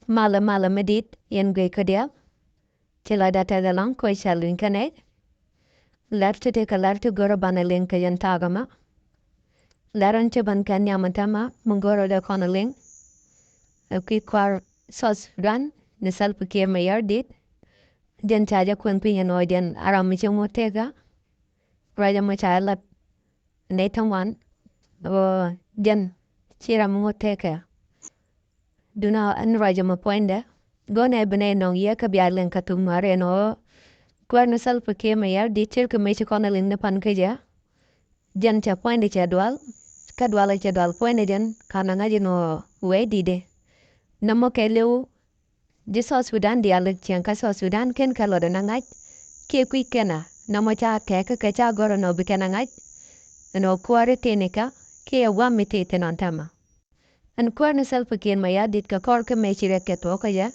mala medit yen gay kadia. Tila data the long koi shall linkane. Lerte te kalarte goro bana linka yen tagama. Laranche ban kanyamatama mungoro da konaling. Ki kwar sos ran ni salpu kia mayar dit. Den chaja kwen pinya no den aramiche motega. Raja machalat Nathan wan. O den chira moteka. Duna an raja mapoinde. Gona bene nong ye ka biarlen katumare no. Kwar ni salpu kia mayar dit chirka meche konaling na pankaja. Den cha poinde cha dual. Kadwala cha dual poinde den kanangaji no we dide. Namo keleu di so Sudan di alik chiang ka so Sudan ken ka loda nangat ke kui kena namo cha ke ka cha goro no bi kena ngat no kware tenika ke wa mite tenon tama an kwar ni self ken maya dit ka kor ka me chire ke to ka ya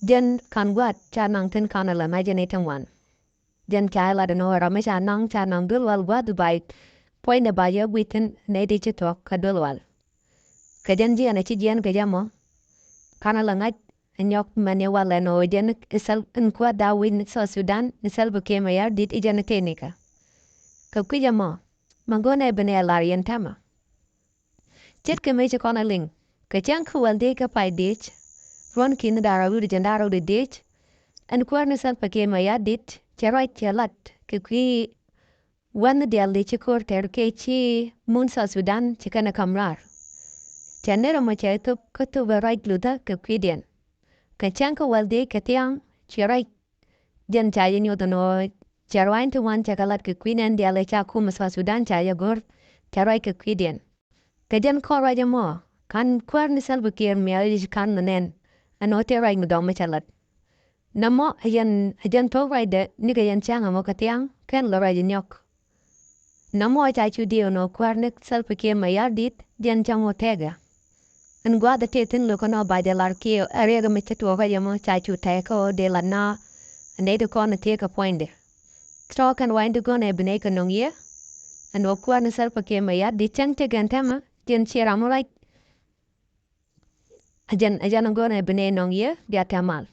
den kan wat cha nang ten kana la imagine wan den ka la no ra me cha nang dul wal wa Dubai poine ba ya witen ne di to ka dul wal ka den ji ana chi jen ka jamo kana la ngat anyok mane wala no jen isal nkwa dawin so Sudan nisal buke mayar dit ijan tenika ka kuja mo mangone bene alarian tama jet ke meje kona ling ka jan ku walde ka pai dit ron kin dara wu jandaro de dit an kwa nisal buke mayar dit cherai chelat ke kui wan de alde chikur ter ke chi mun so Sudan chikana kamrar chanero mo chaito kutu right luda ka kwidian ka chanka walde ka tiang chirai jen chaya nyoto no charwain to wan chakalat ka kwinen dia le cha kuma sa Sudan chaya gor charai ka kwidien ka jen ko raja mo kan kwar ni salbu kier mi ali kan nen anote rai no dom chalat namo ayen to raide ni ga yen changa mo ka tiang ken lo raja nyok namo cha chu dio no kwar ni salbu kier ma yardit jen chamo tega an gwada tetin lo kono ba de larki arega me tetu ga yamo cha chu teko de la na ne de kona teka poinde Stalk and wind to go ne beneka nong ye and okwa na self ke ma ya di chang te gantama jen chira mo right ajan go ne bene nong ye dia tamal